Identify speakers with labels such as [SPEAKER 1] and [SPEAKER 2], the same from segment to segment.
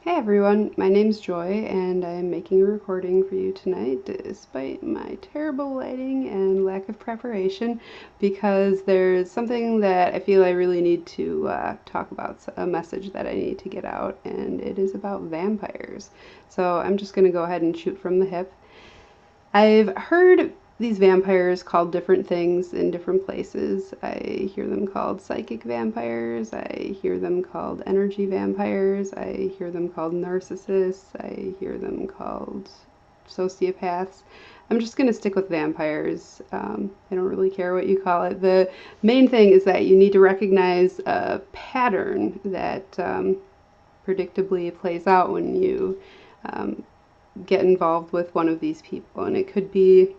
[SPEAKER 1] Hey everyone, my name's Joy and I'm making a recording for you tonight despite my terrible lighting and lack of preparation because there's something that I feel I really need to talk about, a message that I need to get out, and it is about vampires. So I'm just going to go ahead and shoot from the hip. I've heard these vampires called different things in different places. I hear them called psychic vampires. I hear them called energy vampires. I hear them called narcissists. I hear them called sociopaths. I'm just going to stick with vampires. I don't really care what you call it. The main thing is that you need to recognize a pattern that predictably plays out when you um, get involved with one of these people. And it could be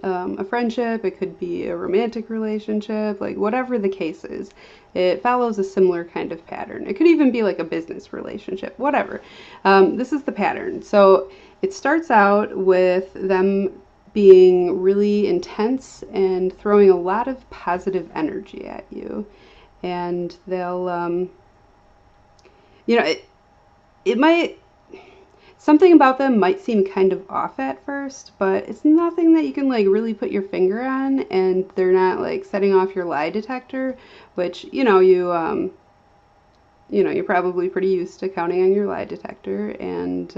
[SPEAKER 1] a friendship, it could be a romantic relationship, like whatever the case is, it follows a similar kind of pattern. It could even be like a business relationship, whatever. This is the pattern. So it starts out with them being really intense and throwing a lot of positive energy at you. And they'll, it might something about them might seem kind of off at first, but it's nothing that you can like really put your finger on, and they're not like setting off your lie detector, which you're probably pretty used to counting on your lie detector, and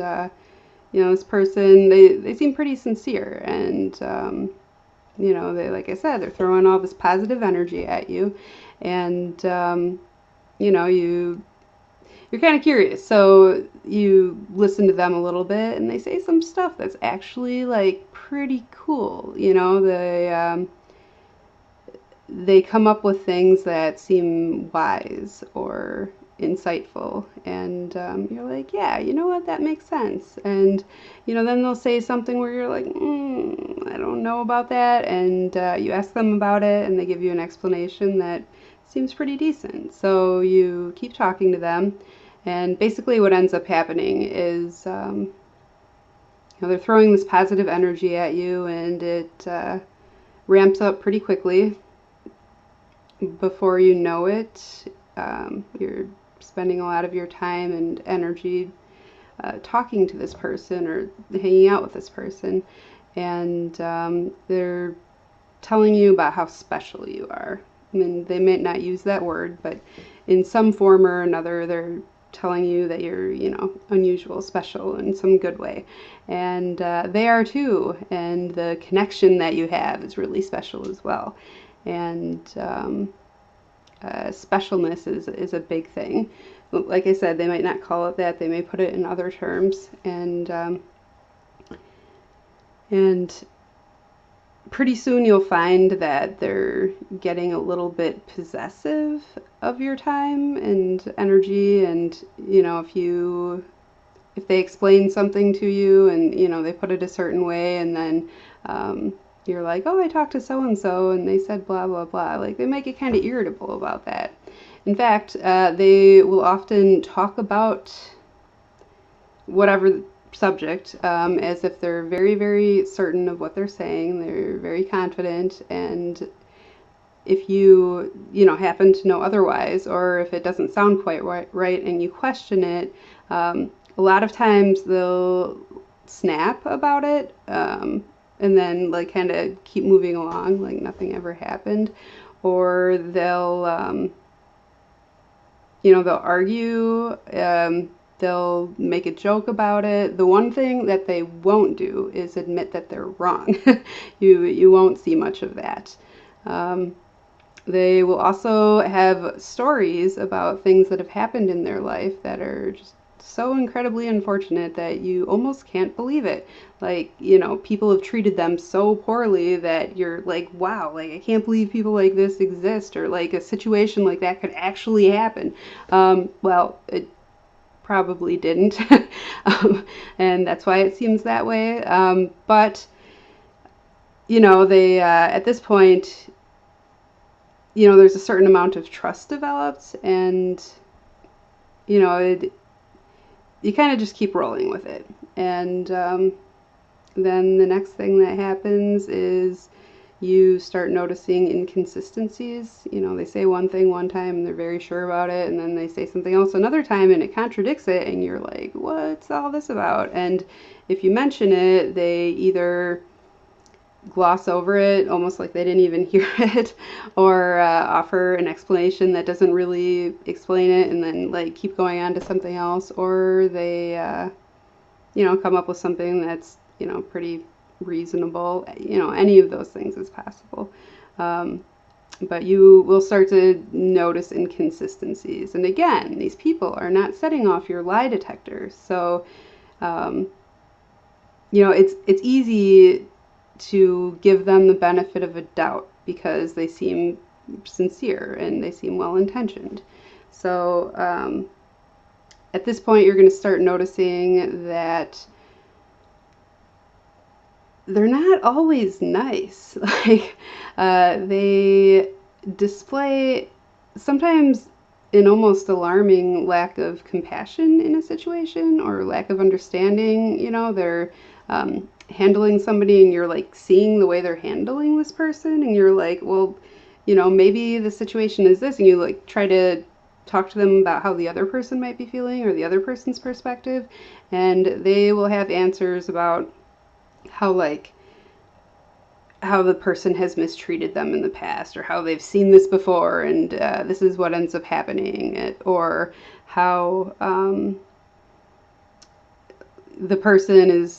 [SPEAKER 1] this person they seem pretty sincere, and they, like I said, they're throwing all this positive energy at you, and you're kind of curious, so you listen to them a little bit, and they say some stuff that's actually like pretty cool. They come up with things that seem wise or insightful, and you're like, yeah, you know what, that makes sense. And then they'll say something where you're like, I don't know about that, and you ask them about it, and they give you an explanation that seems pretty decent. So you keep talking to them, and basically what ends up happening is they're throwing this positive energy at you, and it ramps up pretty quickly. Before you know it, you're spending a lot of your time and energy talking to this person or hanging out with this person, and they're telling you about how special you are. I mean, they may not use that word, but in some form or another, they're telling you that you're, unusual, special in some good way. And they are too. And the connection that you have is really special as well. And specialness is a big thing. Like I said, they might not call it that. They may put it in other terms. And pretty soon you'll find that they're getting a little bit possessive of your time and energy, and if they explain something to you and they put it a certain way, and then you're like, oh, I talked to so and so and they said blah blah blah, like they might get kind of irritable about that. In fact, they will often talk about whatever subject as if they're very, very certain of what they're saying. They're very confident, and if you happen to know otherwise, or if it doesn't sound quite right and you question it, a lot of times they'll snap about it, and then like kind of keep moving along like nothing ever happened, or they'll argue. They'll make a joke about it. The one thing that they won't do is admit that they're wrong. You won't see much of that. They will also have stories about things that have happened in their life that are just so incredibly unfortunate that you almost can't believe it. Like, people have treated them so poorly that you're like, wow, like I can't believe people like this exist, or like a situation like that could actually happen. Well, it probably didn't, and that's why it seems that way. But they at this point, there's a certain amount of trust developed, and you kind of just keep rolling with it. And then the next thing that happens is You start noticing inconsistencies. You know, they say one thing one time and they're very sure about it, and then they say something else another time and it contradicts it, and you're like, what's all this about? And if you mention it, they either gloss over it almost like they didn't even hear it, or offer an explanation that doesn't really explain it and then like keep going on to something else, or they come up with something that's pretty reasonable. Any of those things is possible. But you will start to notice inconsistencies, and again, these people are not setting off your lie detectors. So it's easy to give them the benefit of a doubt because they seem sincere and they seem well intentioned. So at this point, you're going to start noticing that they're not always nice. Like they display sometimes an almost alarming lack of compassion in a situation, or lack of understanding. They're handling somebody and you're like seeing the way they're handling this person, and you're like, well, maybe the situation is this, and you like try to talk to them about how the other person might be feeling or the other person's perspective, and they will have answers about how the person has mistreated them in the past, or how they've seen this before and this is what ends up happening, or how the person is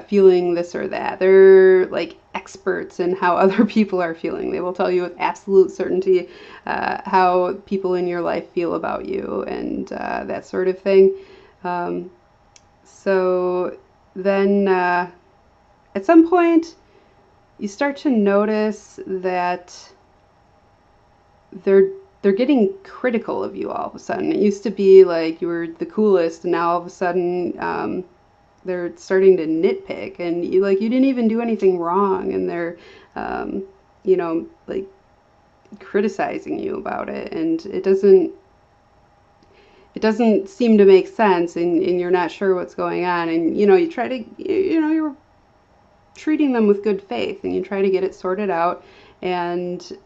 [SPEAKER 1] feeling this or that. They're like experts in how other people are feeling. They will tell you with absolute certainty how people in your life feel about you, and that sort of thing. So then at some point you start to notice that they're getting critical of you all of a sudden. It used to be like you were the coolest, and now all of a sudden they're starting to nitpick, and you didn't even do anything wrong, and they're like criticizing you about it, and it doesn't seem to make sense, and you're not sure what's going on, and you try to you're treating them with good faith, and you try to get it sorted out, and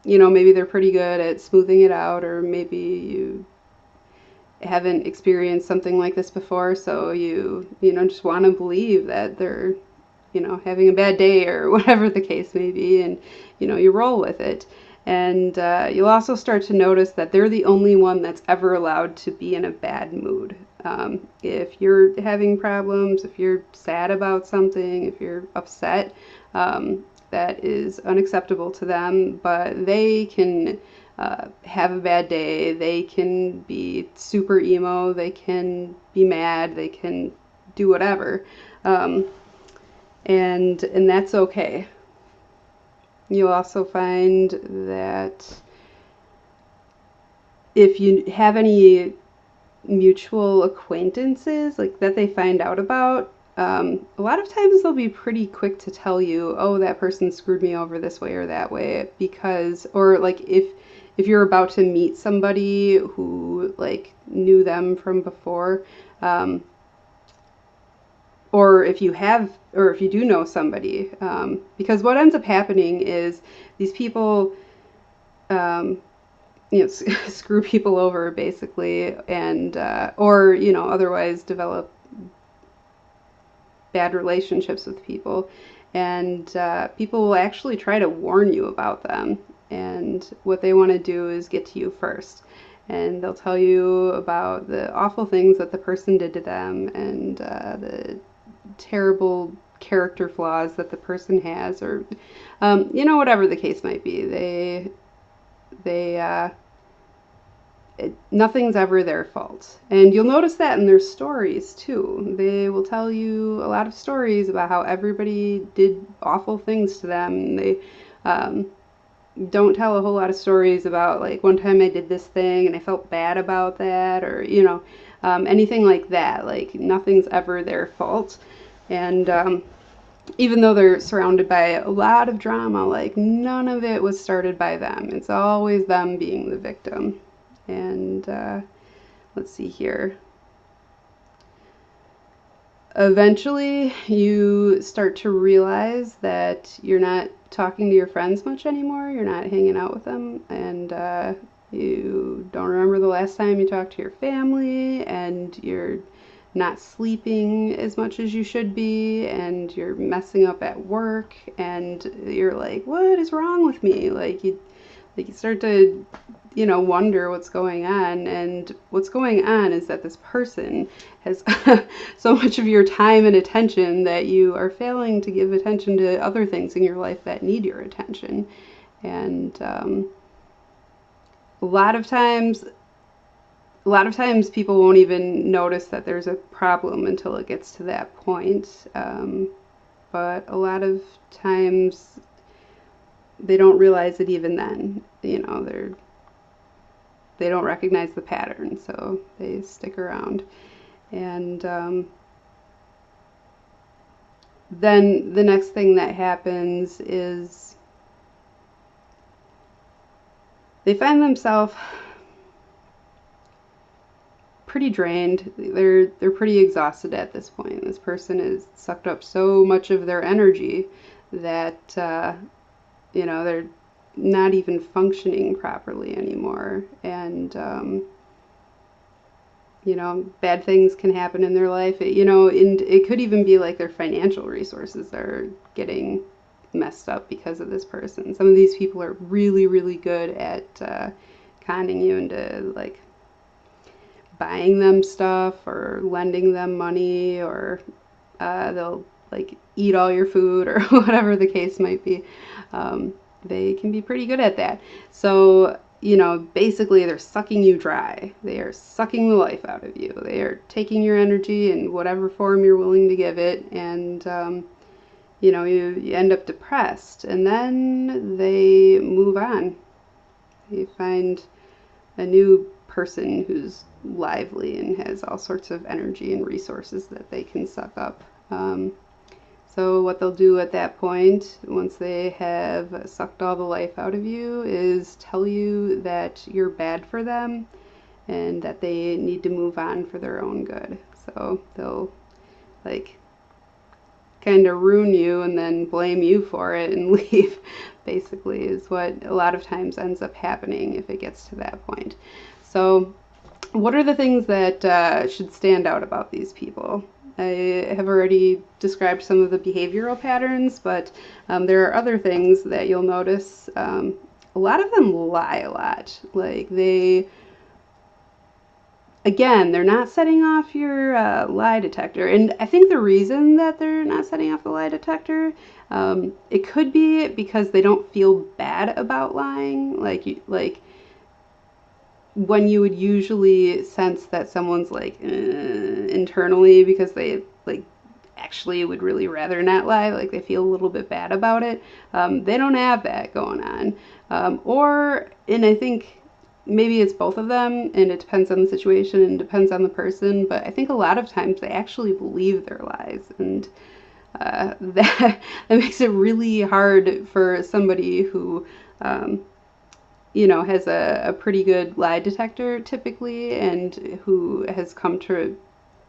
[SPEAKER 1] maybe they're pretty good at smoothing it out, or maybe you haven't experienced something like this before, so you just want to believe that they're having a bad day or whatever the case may be, and you roll with it. And you'll also start to notice that they're the only one that's ever allowed to be in a bad mood. If you're having problems, if you're sad about something, if you're upset, that is unacceptable to them, but they can have a bad day. They can be super emo. They can be mad. They can do whatever. And that's okay. You'll also find that if you have any mutual acquaintances like that they find out about, a lot of times they'll be pretty quick to tell you, oh, that person screwed me over this way or that way, because, or like if you're about to meet somebody who like knew them from before, or if you do know somebody, because what ends up happening is these people screw people over basically, and or otherwise develop bad relationships with people, and people will actually try to warn you about them, and what they want to do is get to you first, and they'll tell you about the awful things that the person did to them, and the terrible character flaws that the person has, or whatever the case might be. Nothing's ever their fault. And you'll notice that in their stories too. They will tell you a lot of stories about how everybody did awful things to them. They don't tell a whole lot of stories about like one time I did this thing and I felt bad about that, or anything like that. Like nothing's ever their fault. And even though they're surrounded by a lot of drama, like none of it was started by them. It's always them being the victim. And let's see here. Eventually, you start to realize that you're not talking to your friends much anymore. You're not hanging out with them, and you don't remember the last time you talked to your family, and you're not sleeping as much as you should be, and you're messing up at work, and you're like, what is wrong with me? Like you start to, wonder what's going on. And what's going on is that this person has so much of your time and attention that you are failing to give attention to other things in your life that need your attention. And a lot of times people won't even notice that there's a problem until it gets to that point. But a lot of times they don't realize it even then. They don't recognize the pattern, so they stick around. And then the next thing that happens is they find themselves pretty drained. They're pretty exhausted at this point. This person has sucked up so much of their energy that they're not even functioning properly anymore. And bad things can happen in their life. And it could even be like their financial resources are getting messed up because of this person. Some of these people are really, really good at conning you into like buying them stuff or lending them money, or they'll like eat all your food or whatever the case might be. They can be pretty good at that. So, basically they're sucking you dry. They are sucking the life out of you. They are taking your energy in whatever form you're willing to give it. And, you end up depressed. And then they move on. You find a new person who's lively and has all sorts of energy and resources that they can suck up. So what they'll do at that point, once they have sucked all the life out of you, is tell you that you're bad for them and that they need to move on for their own good. So they'll like kind of ruin you and then blame you for it and leave, basically, is what a lot of times ends up happening if it gets to that point. So what are the things that should stand out about these people? I have already described some of the behavioral patterns, but there are other things that you'll notice. A lot of them lie a lot. Like they're not setting off your lie detector. And I think the reason that they're not setting off the lie detector, it could be because they don't feel bad about lying. Like when you would usually sense that someone's like internally, because they like actually would really rather not lie, like they feel a little bit bad about it. They don't have that going on. And I think maybe it's both of them, and it depends on the situation and depends on the person, but I think a lot of times they actually believe their lies, and that makes it really hard for somebody who has a pretty good lie detector typically, and who has come to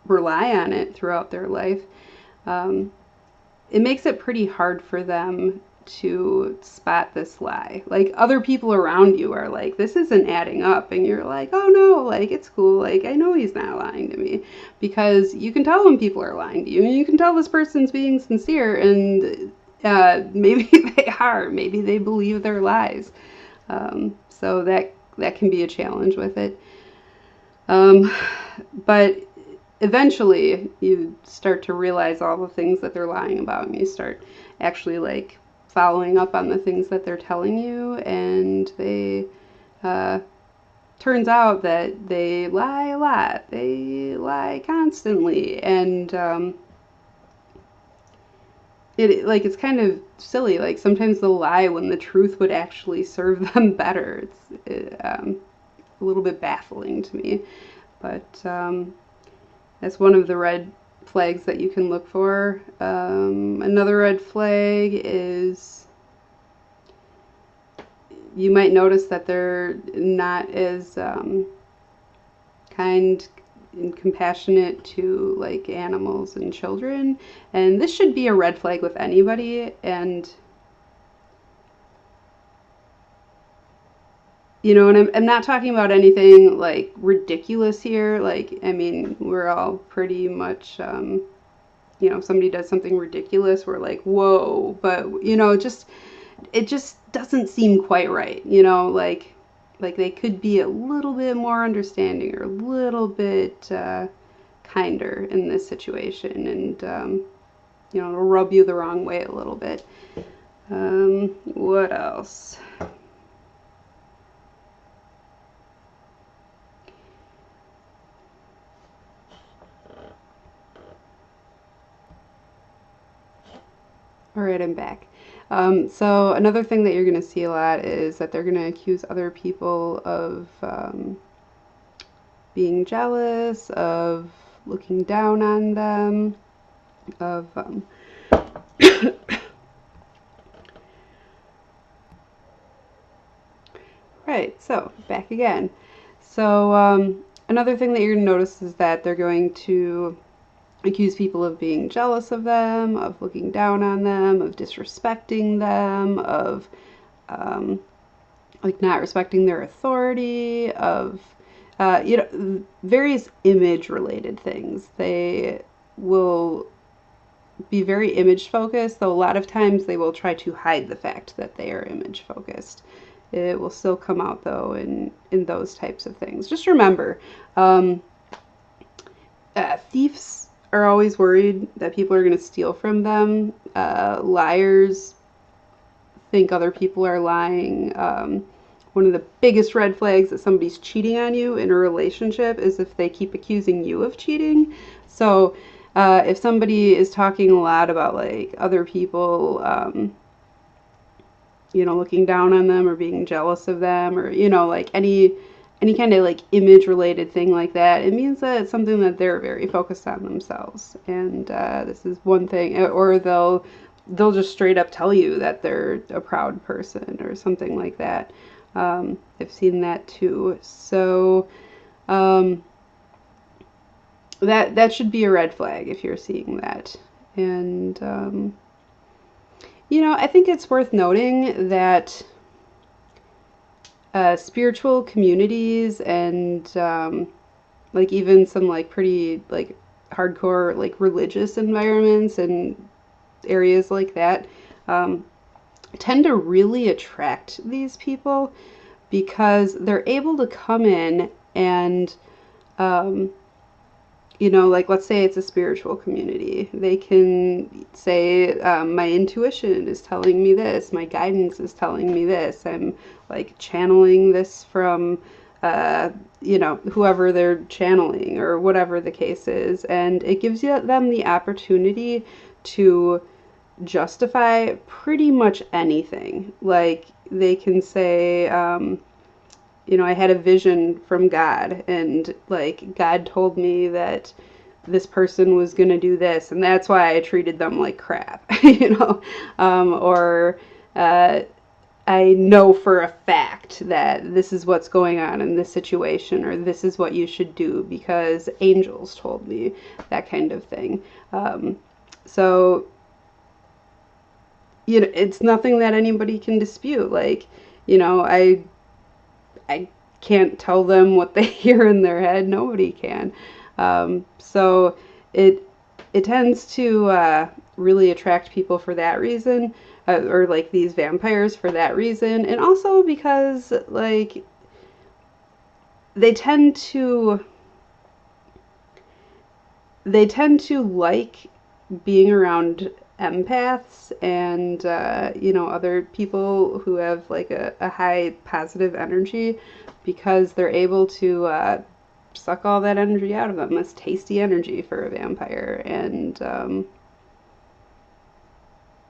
[SPEAKER 1] rely on it throughout their life. It makes it pretty hard for them to spot this lie. Like other people around you are like, this isn't adding up, and you're like, oh no, like it's cool, like I know he's not lying to me, because you can tell when people are lying to you, and you can tell this person's being sincere, and maybe they are, maybe they believe their lies. So that can be a challenge with it. But eventually you start to realize all the things that they're lying about, and you start actually like following up on the things that they're telling you, and they turns out that they lie a lot. They lie constantly, and it's kind of silly. Like sometimes they'll lie when the truth would actually serve them better. It's a little bit baffling to me, but that's one of the red flags that you can look for. Another red flag is you might notice that they're not as kind and compassionate to like animals and children. And this should be a red flag with anybody. And you know, and I'm not talking about anything like ridiculous here. Like, I mean, we're all pretty much, you know, if somebody does something ridiculous, we're like, whoa. But, you know, it just doesn't seem quite right. You know, like they could be a little bit more understanding or a little bit kinder in this situation. And, you know, it'll rub you the wrong way a little bit. What else? All right, I'm back. So another thing that you're going to see a lot is that they're going to accuse other people of being jealous, of looking down on them, of right. So back again. So another thing that you're going to notice is that they're going to accuse people of being jealous of them, of looking down on them, of disrespecting them, of like not respecting their authority, of you know, various image related things. They will be very image focused, though a lot of times they will try to hide the fact that they are image focused. It will still come out though in those types of things. Just remember, thieves are always worried that people are going to steal from them. Liars think other people are lying. One of the biggest red flags that somebody's cheating on you in a relationship is if they keep accusing you of cheating. So if somebody is talking a lot about like other people, you know, looking down on them or being jealous of them, or you know, like any kind of like image related thing like that, it means that it's something that they're very focused on themselves. And this is one thing, or they'll just straight up tell you that they're a proud person or something like that. I've seen that too. So that should be a red flag if you're seeing that. And you know, I think it's worth noting that spiritual communities and like even some like pretty like hardcore like religious environments and areas like that tend to really attract these people because they're able to come in and you know, like let's say it's a spiritual community. They can say, my intuition is telling me this, my guidance is telling me this, I'm like channeling this from, you know, whoever they're channeling or whatever the case is. And it gives them the opportunity to justify pretty much anything. Like they can say, you know, I had a vision from God, and like God told me that this person was going to do this, and that's why I treated them like crap, you know, or I know for a fact that this is what's going on in this situation, or this is what you should do because angels told me, that kind of thing. So, you know, it's nothing that anybody can dispute. Like, you know, I can't tell them what they hear in their head. Nobody can. So it tends to really attract people for that reason, or like these vampires for that reason, and also because like they tend to like being around empaths and you know, other people who have like a high positive energy, because they're able to suck all that energy out of them. That's tasty energy for a vampire. And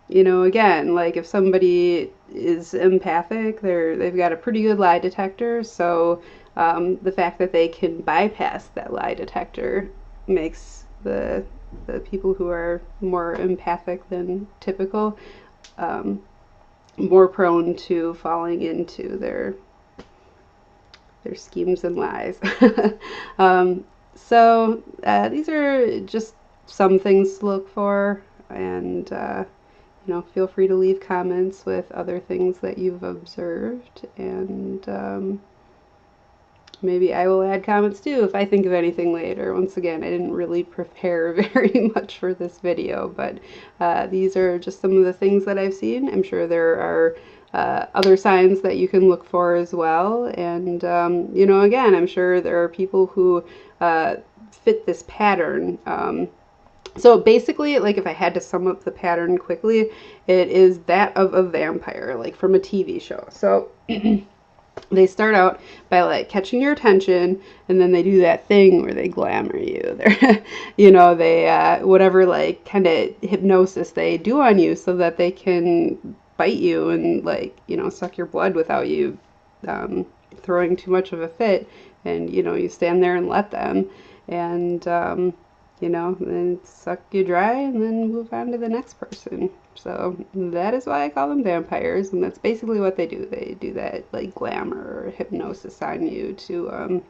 [SPEAKER 1] you know, again, like if somebody is empathic, they've got a pretty good lie detector. So the fact that they can bypass that lie detector makes the people who are more empathic than typical more prone to falling into their schemes and lies. So these are just some things to look for, and feel free to leave comments with other things that you've observed, and maybe I will add comments too if I think of anything later. Once again, I didn't really prepare very much for this video, but these are just some of the things that I've seen. I'm sure there are other signs that you can look for as well. And, again, I'm sure there are people who fit this pattern. So basically, like if I had to sum up the pattern quickly, it is that of a vampire, like from a TV show. So they start out by like catching your attention, and then they do that thing where they glamour you. They're, they whatever like kind of hypnosis they do on you so that they can bite you and like suck your blood without you throwing too much of a fit. And you stand there and let them, and then suck you dry and then move on to the next person. So that is why I call them vampires, and that's basically what they do. They do that like glamour or hypnosis on you to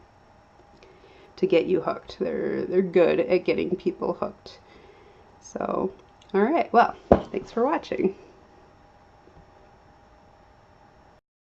[SPEAKER 1] get you hooked. They're good at getting people hooked. So, all right, well, thanks for watching.